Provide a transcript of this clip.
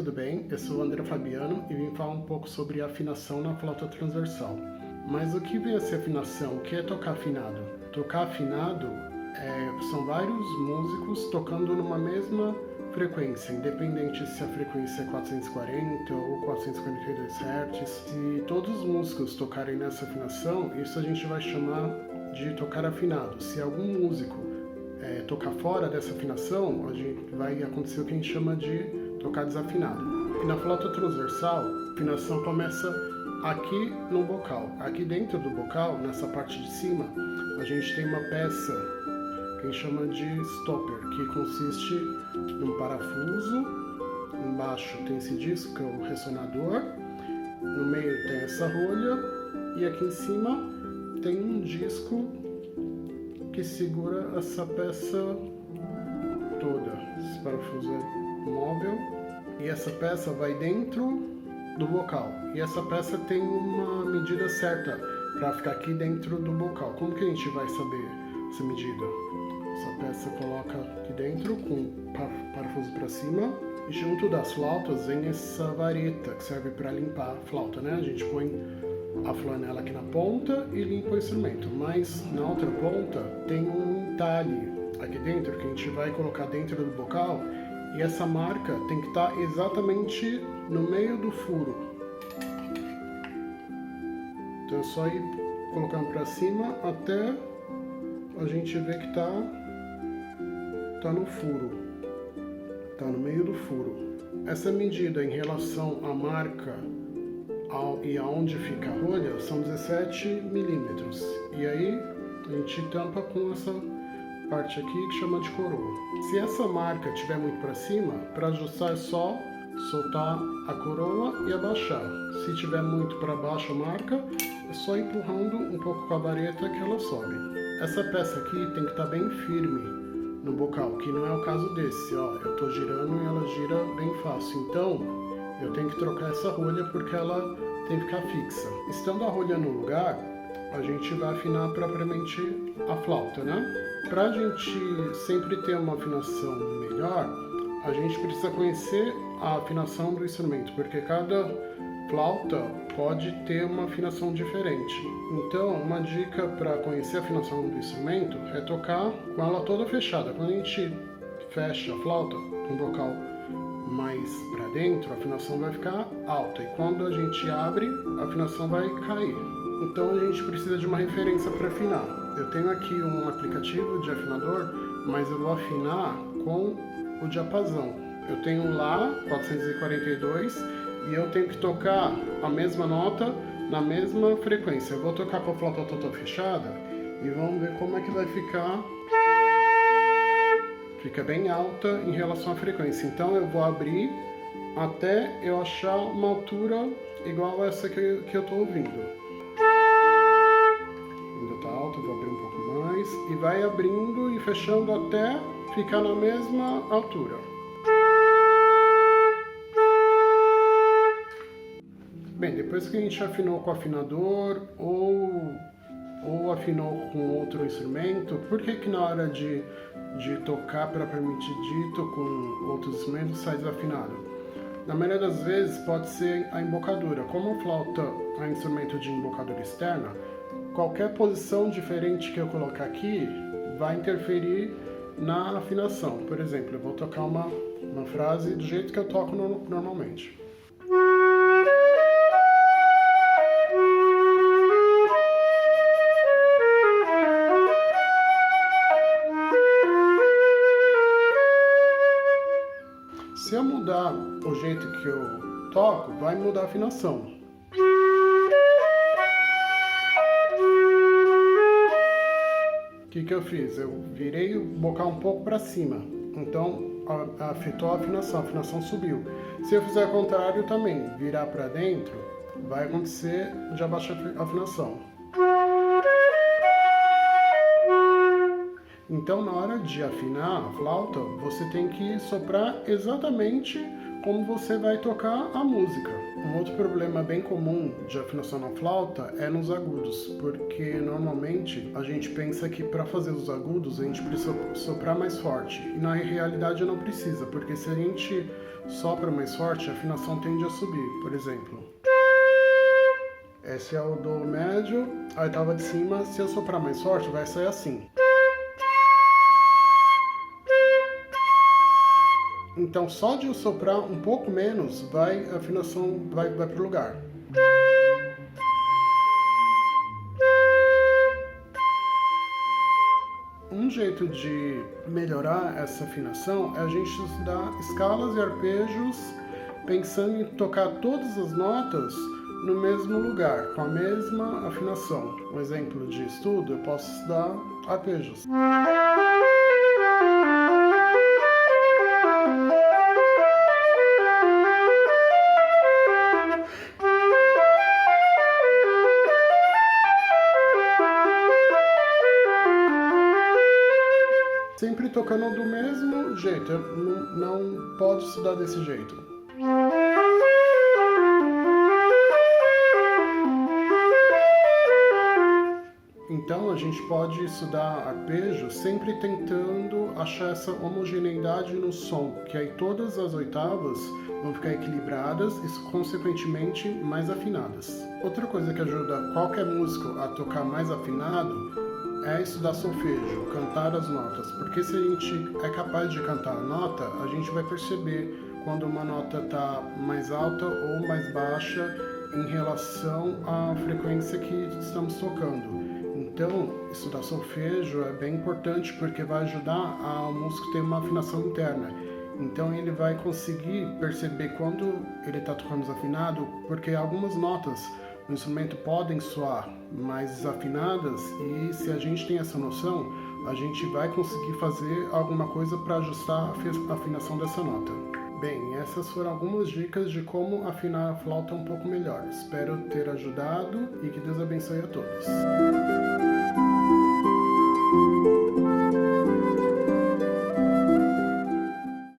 tudo bem? Eu sou o André Fabiano e vim falar um pouco sobre afinação na flauta transversal. Mas o que vem a ser afinação? O que é tocar afinado? Tocar afinado são vários músicos tocando numa mesma frequência, independente se a frequência é 440 ou 442 Hz. Se todos os músicos tocarem nessa afinação, isso a gente vai chamar de tocar afinado. Se algum músico tocar fora dessa afinação, vai acontecer o que a gente chama de tocar desafinado. E na flauta transversal, a afinação começa aqui no bocal. Aqui dentro do bocal, nessa parte de cima, a gente tem uma peça que a gente chama de stopper, que consiste num parafuso. Embaixo tem esse disco, que é o ressonador. No meio tem essa rolha. E aqui em cima tem um disco que segura essa peça toda. Esse parafuso é móvel e essa peça vai dentro do bocal. E essa peça tem uma medida certa para ficar aqui dentro do bocal. Como que a gente vai saber essa medida? Essa peça coloca aqui dentro com o parafuso para cima. E junto das flautas vem essa vareta que serve para limpar a flauta, né? A gente põe a flanela aqui na ponta e limpa o instrumento, mas na outra ponta tem um entalhe aqui dentro que a gente vai colocar dentro do bocal e essa marca tem que estar exatamente no meio do furo. Então é só ir colocando para cima até a gente ver que tá no furo, tá no meio do furo. Essa medida em relação à marca e aonde fica a rolha são 17 milímetros. E aí a gente tampa com essa parte aqui que chama de coroa. Se essa marca estiver muito para cima, para ajustar é só soltar a coroa e abaixar. Se estiver muito para baixo a marca, é só empurrando um pouco com a vareta que ela sobe. Essa peça aqui tem que estar bem firme no bocal, que não é o caso desse. Ó, eu estou girando e ela gira bem fácil. Então eu tenho que trocar essa rolha porque ela tem que ficar fixa. Estando a rolha no lugar, a gente vai afinar propriamente a flauta, né? Para a gente sempre ter uma afinação melhor, a gente precisa conhecer a afinação do instrumento, porque cada flauta pode ter uma afinação diferente. Então, uma dica para conhecer a afinação do instrumento é tocar com ela toda fechada. Quando a gente fecha a flauta com o bocal mais para dentro, a afinação vai ficar alta, e quando a gente abre, a afinação vai cair. Então a gente precisa de uma referência para afinar. Eu tenho aqui um aplicativo de afinador, mas eu vou afinar com o diapasão. Eu tenho um Lá 442 e eu tenho que tocar a mesma nota na mesma frequência. Eu vou tocar com a flauta toda fechada e vamos ver como é que vai ficar. Fica bem alta em relação à frequência. Então eu vou abrir até eu achar uma altura igual a essa que eu estou ouvindo. Ainda está alta, vou abrir um pouco mais. E vai abrindo e fechando até ficar na mesma altura. Bem, depois que a gente afinou com o afinador ou afinou com outro instrumento, por que na hora de tocar propriamente dito com outros instrumentos sai desafinado? Na maioria das vezes pode ser a embocadura. Como a flauta é um instrumento de embocadura externa, qualquer posição diferente que eu colocar aqui vai interferir na afinação. Por exemplo, eu vou tocar uma frase do jeito que eu toco normalmente. Se eu mudar o jeito que eu toco, vai mudar a afinação. O que eu fiz? Eu virei o bocal um pouco para cima, então afetou a afinação subiu. Se eu fizer o contrário também, virar para dentro, vai acontecer de abaixar a afinação. Então, na hora de afinar a flauta, você tem que soprar exatamente como você vai tocar a música. Um outro problema bem comum de afinação na flauta é nos agudos, porque normalmente a gente pensa que para fazer os agudos a gente precisa soprar mais forte, e na realidade não precisa, porque se a gente sopra mais forte, a afinação tende a subir. Por exemplo, esse é o Dó médio, a oitava de cima, se eu soprar mais forte vai sair assim. Então, só de eu soprar um pouco menos, a afinação vai para o lugar. Um jeito de melhorar essa afinação é a gente estudar escalas e arpejos pensando em tocar todas as notas no mesmo lugar, com a mesma afinação. Um exemplo de estudo, eu posso estudar arpejos. Sempre tocando do mesmo jeito, não pode estudar desse jeito. Então a gente pode estudar arpejo sempre tentando achar essa homogeneidade no som, que aí todas as oitavas vão ficar equilibradas e consequentemente mais afinadas. Outra coisa que ajuda qualquer músico a tocar mais afinado é estudar solfejo, cantar as notas, porque se a gente é capaz de cantar a nota, a gente vai perceber quando uma nota está mais alta ou mais baixa em relação à frequência que estamos tocando. Então, estudar solfejo é bem importante porque vai ajudar o músico a ter uma afinação interna. Então ele vai conseguir perceber quando ele está tocando desafinado, porque algumas notas no instrumento podem soar mais desafinadas e se a gente tem essa noção, a gente vai conseguir fazer alguma coisa para ajustar a afinação dessa nota. Bem, essas foram algumas dicas de como afinar a flauta um pouco melhor. Espero ter ajudado e que Deus abençoe a todos.